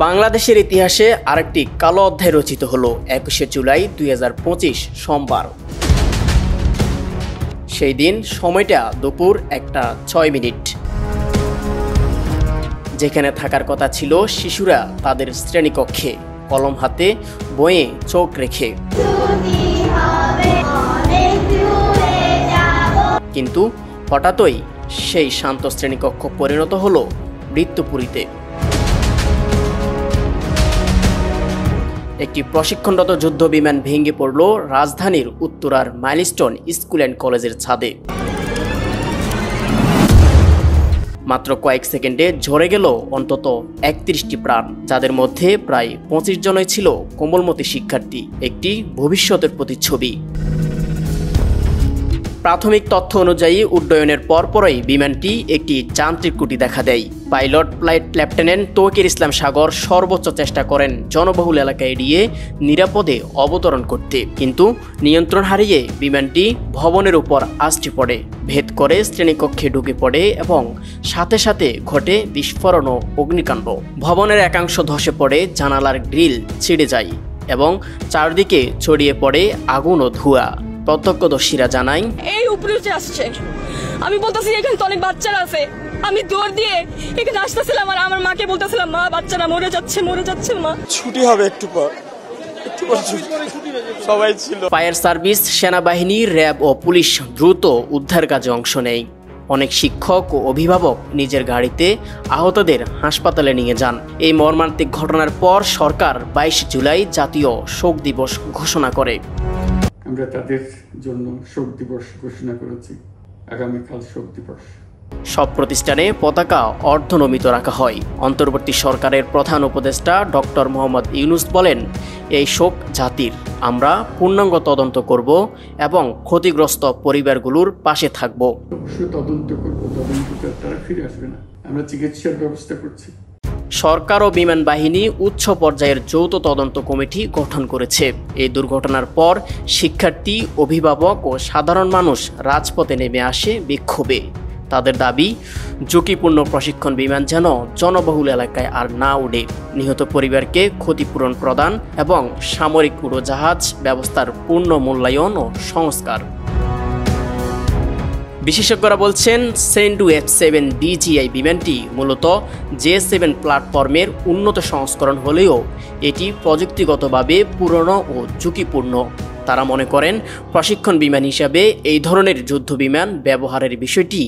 বাংলাদেশের ইতিহাসে আরেকটি কালো অধ্যায় রচিত হলো 21শে জুলাই 2025 সোমবার। সেই দিন সময়টা দুপুর 1:06। যেখানে থাকার কথা ছিল শিশুরা তাদের শ্রেণীকক্ষে কলম হাতে বইয়ে চোখ রেখে, কিন্তু হঠাৎই সেই শান্ত শ্রেণীকক্ষ পরিণত হলো মৃত্যুপুরীতে। একটি প্রশিক্ষণরত যুদ্ধ বিমান ভেঙে পড়ল রাজধানীর উত্তরার মাইলস্টোন স্কুল অ্যান্ড কলেজের ছাদে। মাত্র কয়েক সেকেন্ডে ঝরে গেল অন্তত 31টি প্রাণ, যাদের মধ্যে প্রায় 25 জনই ছিল কোমলমতি শিক্ষার্থী, একটি ভবিষ্যতের প্রতিচ্ছবি। প্রাথমিক তথ্য অনুযায়ী উড্ডয়নের পরপরই বিমানটি একটি যান্ত্রিক ত্রুটি দেখা দেয়। পাইলট ফ্লাইট লেফটেন্যান্ট তৌকির ইসলাম সাগর সর্বোচ্চ চেষ্টা করেন জনবহুল এলাকায় এড়িয়ে নিরাপদে অবতরণ করতে, কিন্তু নিয়ন্ত্রণ হারিয়ে বিমানটি ভবনের উপর আছড়ে পড়ে, ভেদ করে শ্রেণীকক্ষে ঢুকে পড়ে এবং সাথে সাথে ঘটে বিস্ফোরণ ও অগ্নিকাণ্ড। ভবনের একাংশ ধসে পড়ে, জানালার গ্রিল ছিঁড়ে যায় এবং চারদিকে ছড়িয়ে পড়ে আগুন ও ধোঁয়া। প্রত্যক্ষদর্শীরা জানায়, এই উপরে উঠে আসছে, আমি বলতেছি এখানে তো অনেক বাচ্চারা আছে, আমি দৌড় দিয়ে এখানে আসতেছিলাম আর আমার মাকে বলতেছিলাম, মা বাচ্চারা মরে যাচ্ছে মা। ছুটি হবে একটু পর সবাই ছিল। ফায়ার সার্ভিস, সেনাবাহিনী, র্যাব ও পুলিশ দ্রুত উদ্ধার কাজে অংশ নেয়। অনেক শিক্ষক ও অভিভাবক নিজের গাড়িতে আহতদের হাসপাতালে নিয়ে যান। এই মর্মান্তিক ঘটনার পর সরকার 22 জুলাই জাতীয় শোক দিবস ঘোষণা করে। আমরা তাদের জন্য শোক দিবস ঘোষণা করেছি। আগামীকাল শোক দিবস। সব প্রতিষ্ঠানে পতাকা অর্ধনমিত রাখা হয়। অন্তর্বর্তী সরকারের প্রধান উপদেষ্টা ডক্টর মোহাম্মদ ইউনূস বলেন, এই শোক জাতির। আমরা পূর্ণাঙ্গ তদন্ত করব এবং ক্ষতিগ্রস্ত পরিবারগুলোর পাশে থাকব। অবশ্যই তদন্ত করব, তদন্ত তারা ফিরে আসবে না। আমরা চিকিৎসার ব্যবস্থা করছি। সরকার ও বিমান বাহিনী উচ্চ পর্যায়ের যৌথ তদন্ত কমিটি গঠন করেছে। এই দুর্ঘটনার পর শিক্ষার্থী, অভিভাবক ও সাধারণ মানুষ রাজপথে নেমে আসে বিক্ষোভে। তাদের দাবি, ঝুঁকিপূর্ণ প্রশিক্ষণ বিমান যেন জনবহুল এলাকায় আর না উড়ে, নিহত পরিবারকে ক্ষতিপূরণ প্রদান এবং সামরিক উড়োজাহাজ ব্যবস্থার পূর্ণ মূল্যায়ন ও সংস্কার। বিশেষজ্ঞরা বলছেন, সেন্ডু F-7 DJI বিমানটি মূলত J-7 প্ল্যাটফর্মের উন্নত সংস্করণ হলেও এটি প্রযুক্তিগতভাবে পুরনো ও ঝুঁকিপূর্ণ। তারা মনে করেন, প্রশিক্ষণ বিমান হিসাবে এই ধরনের যুদ্ধ বিমান ব্যবহারের বিষয়টি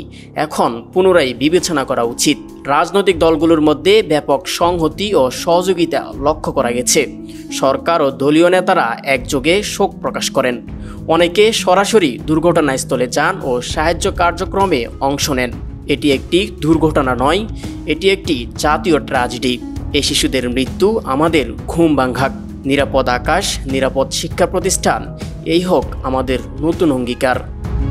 এখন পুনরায় বিবেচনা করা উচিত। রাজনৈতিক দলগুলোর মধ্যে ব্যাপক সংহতি ও সহযোগিতা লক্ষ্য করা গেছে। সরকার ও দলীয় নেতারা একযোগে শোক প্রকাশ করেন। অনেকে সরাসরি দুর্ঘটনাস্থলে যান ও সাহায্য কার্যক্রমে অংশ নেন। এটি একটি দুর্ঘটনা নয়, এটি একটি জাতীয় ট্র্যাজেডি। এই শিশুদের মৃত্যু আমাদের ঘুম ভাঙাক। নিরাপদ আকাশ, নিরাপদ শিক্ষা প্রতিষ্ঠান, এই হোক আমাদের নতুন অঙ্গীকার।